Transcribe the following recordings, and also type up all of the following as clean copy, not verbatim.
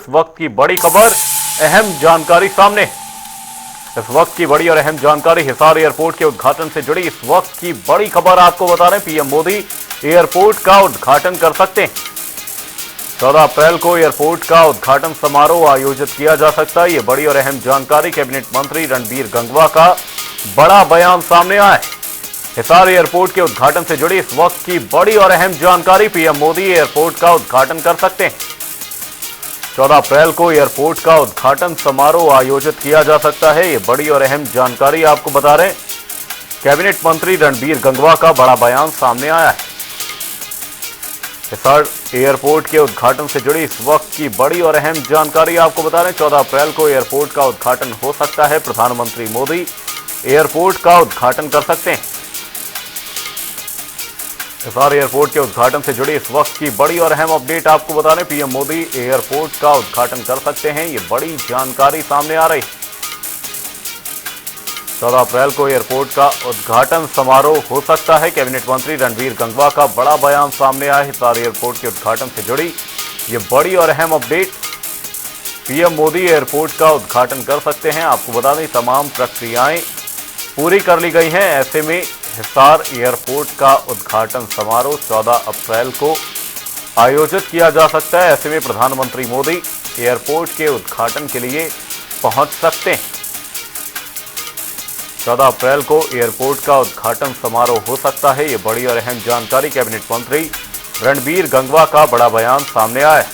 इस वक्त की बड़ी खबर, अहम जानकारी सामने। इस वक्त की बड़ी और अहम जानकारी, हिसार एयरपोर्ट के उद्घाटन से जुड़ी इस वक्त की बड़ी खबर आपको बता रहे हैं। पीएम मोदी एयरपोर्ट का उद्घाटन कर सकते हैं। 14 अप्रैल को एयरपोर्ट का उद्घाटन समारोह आयोजित किया जा सकता है। ये बड़ी और अहम जानकारी, कैबिनेट मंत्री रणबीर गंगवा का बड़ा बयान सामने आया है। हिसार एयरपोर्ट के उद्घाटन से जुड़ी इस वक्त की बड़ी और अहम जानकारी, पीएम मोदी एयरपोर्ट का उद्घाटन कर सकते हैं। 14 अप्रैल को एयरपोर्ट का उद्घाटन समारोह आयोजित किया जा सकता है। ये बड़ी और अहम जानकारी आपको बता रहे हैं। कैबिनेट मंत्री रणबीर गंगवा का बड़ा बयान सामने आया है। हिसार एयरपोर्ट के उद्घाटन से जुड़ी इस वक्त की बड़ी और अहम जानकारी आपको बता रहे हैं। 14 अप्रैल को एयरपोर्ट का उद्घाटन हो सकता है। प्रधानमंत्री मोदी एयरपोर्ट का उद्घाटन कर सकते हैं। हिसार एयरपोर्ट के उद्घाटन से जुड़ी इस वक्त की बड़ी और अहम अपडेट आपको बता रहे हैं। पीएम मोदी एयरपोर्ट का उद्घाटन कर सकते हैं। ये बड़ी जानकारी सामने आ रही। 14 अप्रैल को एयरपोर्ट का उद्घाटन समारोह हो सकता है। कैबिनेट मंत्री रणबीर गंगवा का बड़ा बयान सामने आया है। हिसार एयरपोर्ट के उद्घाटन से जुड़ी ये बड़ी और अहम अपडेट, पीएम मोदी एयरपोर्ट का उद्घाटन कर सकते हैं। आपको बता दें, तमाम प्रक्रियाएं पूरी कर ली गई हैं। ऐसे में हिसार एयरपोर्ट का उद्घाटन समारोह 14 अप्रैल को आयोजित किया जा सकता है। ऐसे में प्रधानमंत्री मोदी एयरपोर्ट के उद्घाटन के लिए पहुंच सकते हैं। 14 अप्रैल को एयरपोर्ट का उद्घाटन समारोह हो सकता है। ये बड़ी और अहम जानकारी, कैबिनेट मंत्री रणबीर गंगवा का बड़ा बयान सामने आया है।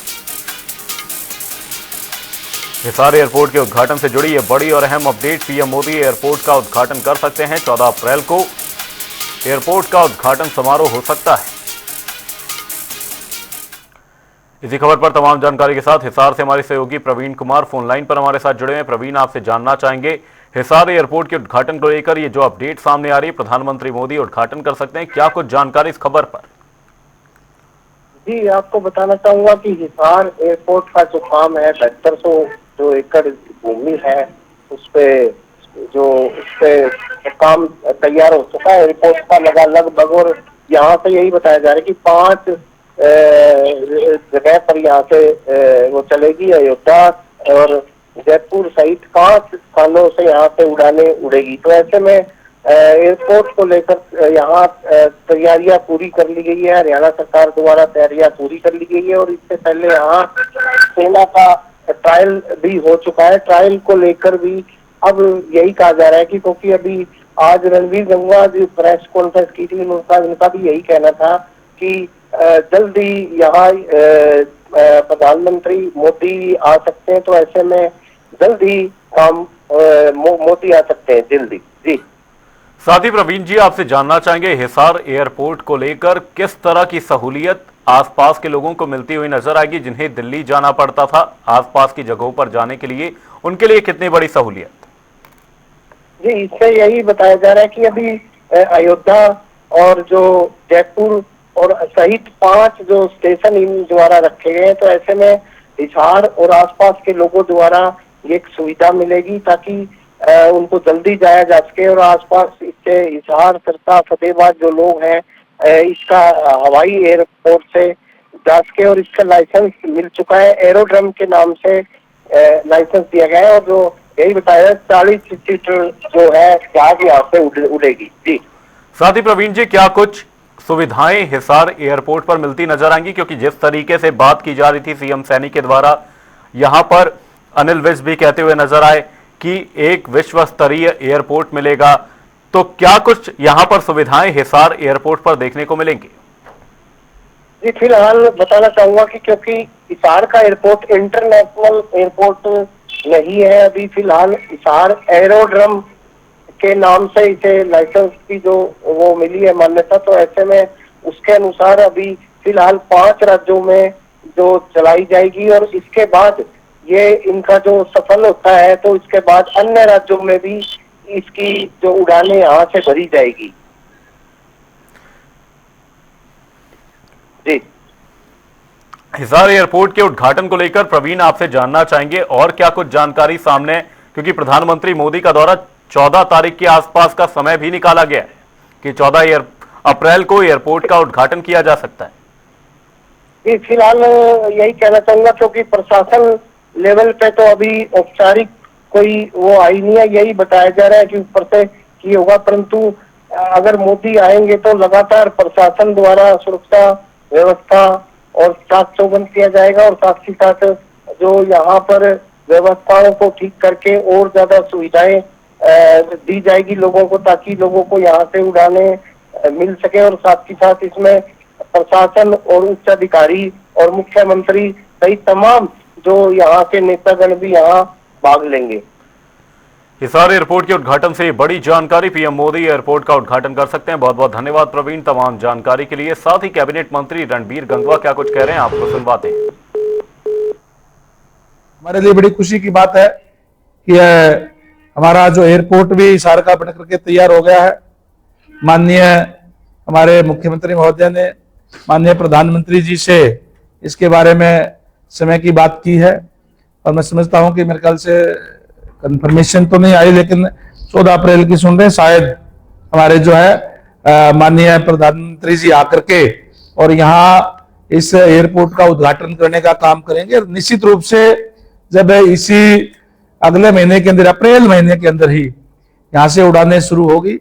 हिसार एयरपोर्ट के उद्घाटन से जुड़ी ये बड़ी और अहम अपडेट, पीएम मोदी एयरपोर्ट का उद्घाटन कर सकते हैं। 14 अप्रैल को एयरपोर्ट का उद्घाटन समारोह हो सकता है। इसी खबर पर तमाम जानकारी के साथ हिसार से हमारे सहयोगी प्रवीण कुमार फोन लाइन पर हमारे साथ जुड़े हैं। प्रवीण, आपसे जानना चाहेंगे, हिसार एयरपोर्ट के उद्घाटन को लेकर ये जो अपडेट सामने आ रही है, प्रधानमंत्री मोदी उद्घाटन कर सकते हैं, क्या कुछ जानकारी इस खबर पर? जी, आपको बताना चाहूंगा कि हिसार एयरपोर्ट का जो काम है, 7200 जो एकड़ भूमि है, उस पे काम तैयार हो चुका है एयरपोर्ट का लगभग। और यहाँ से यही बताया जा रहा है कि 5 जगह पर यहाँ से वो चलेगी। अयोध्या और जयपुर सहित 5 स्थानों से यहाँ पे उड़ानें उड़ेगी। तो ऐसे में एयरपोर्ट को लेकर यहाँ तैयारियां पूरी कर ली गई है। हरियाणा सरकार द्वारा तैयारियां पूरी कर ली गई है और इससे पहले यहाँ सेना का ट्रायल भी हो चुका है। ट्रायल को लेकर भी अब यही कहा जा रहा है कि क्योंकि अभी आज रणबीर गंगवा जो प्रेस कॉन्फ्रेंस की थी, उनका भी यही कहना था कि जल्दी यहाँ प्रधानमंत्री मोदी आ सकते हैं। तो ऐसे में जल्दी काम मोदी आ सकते हैं जल्दी। जी, साथ ही प्रवीण जी, आपसे जानना चाहेंगे, हिसार एयरपोर्ट को लेकर किस तरह की सहूलियत आसपास के लोगों को मिलती हुई नजर आएगी? जिन्हें दिल्ली जाना पड़ता था आसपास की जगहों पर जाने के लिए, उनके लिए कितनी बड़ी सहूलियत? जी, इससे यही बताया जा रहा है कि अभी अयोध्या और जो जयपुर और सहित 5 जो स्टेशन इन द्वारा रखे गए हैं, तो ऐसे में हिसार और आसपास के लोगों द्वारा ये एक सुविधा मिलेगी ताकि उनको जल्दी जाया जा सके। और आसपास इससे हिसार, सरसा, फतेहाबाद जो लोग हैं, इसका हवाई एयरपोर्ट से जा सके। और इसका लाइसेंस मिल चुका है, एरोड्रम के नाम से लाइसेंस दिया गया है। और जो यही बताया, 40 सीटर जो है जहाज यहाँ से उड़ेगी। जी, साथ ही प्रवीण जी, क्या कुछ सुविधाएं हिसार एयरपोर्ट पर मिलती नजर आएंगी? क्योंकि जिस तरीके से बात की जा रही थी सीएम सैनी के द्वारा, यहां पर अनिल विज भी कहते हुए नजर आए कि एक विश्व स्तरीय एयरपोर्ट मिलेगा, तो क्या कुछ यहां पर सुविधाएं हिसार एयरपोर्ट पर देखने को मिलेंगी? जी, फिलहाल बताना चाहूंगा कि क्योंकि हिसार का एयरपोर्ट इंटरनेशनल एयरपोर्ट नहीं है, अभी फिलहाल हिसार एरोड्रम के नाम से इसे लाइसेंस की जो वो मिली है मान्यता। तो ऐसे में उसके अनुसार अभी फिलहाल 5 राज्यों में जो चलाई जाएगी और इसके बाद ये इनका जो सफल होता है तो इसके बाद अन्य राज्यों में भी इसकी जो उड़ानें यहाँ से भरी जाएगी। जी, हिसार एयरपोर्ट के उद्घाटन को लेकर प्रवीण, आपसे जानना चाहेंगे और क्या कुछ जानकारी सामने, क्योंकि प्रधानमंत्री मोदी का दौरा 14 तारीख के आसपास का समय भी निकाला गया है कि 14 अप्रैल को एयरपोर्ट का उद्घाटन किया जा सकता है। फिलहाल यही कहना चाहूंगा क्योंकि प्रशासन लेवल पे तो अभी औपचारिक कोई वो आई नहीं है, यही बताया जा रहा है कि ऊपर से की होगा, परंतु अगर मोदी आएंगे तो लगातार प्रशासन द्वारा सुरक्षा व्यवस्था और चाक चौबंद किया जाएगा, और साथ ही साथ जो यहाँ पर व्यवस्थाओं को ठीक करके और ज्यादा सुविधाएं दी जाएगी लोगों को, ताकि लोगों को यहाँ से उड़ाने मिल सके। और साथ ही साथ इसमें प्रशासन और उच्च अधिकारी और मुख्यमंत्री सहित तमाम जो यहाँ के नेतागण भी यहाँ भाग लेंगे। हिसार एयरपोर्ट के उद्घाटन से बड़ी जानकारी, पीएम मोदी एयरपोर्ट का उद्घाटन कर सकते हैं। बहुत बहुत धन्यवाद प्रवीण तमाम जानकारी के लिए। साथ ही कैबिनेट मंत्री रणबीर गंगवा क्या कुछ कह रहे हैं आपको सुनवाते हैं। हमारे लिए बड़ी खुशी की बात है कि हमारा जो एयरपोर्ट भी हिसार का बन करके तैयार हो गया है। माननीय हमारे मुख्यमंत्री महोदय ने माननीय प्रधानमंत्री जी से इसके बारे में समय की बात की है, और मैं समझता हूं कि मेरे ख्याल से कंफर्मेशन तो नहीं आई, लेकिन 14 अप्रैल की सुन रहे हैं शायद हमारे जो है माननीय प्रधानमंत्री जी आकर के और यहाँ इस एयरपोर्ट का उद्घाटन करने का काम करेंगे। निश्चित रूप से जब इसी अगले महीने के अंदर, अप्रैल महीने के अंदर ही यहाँ से उड़ानें शुरू होगी,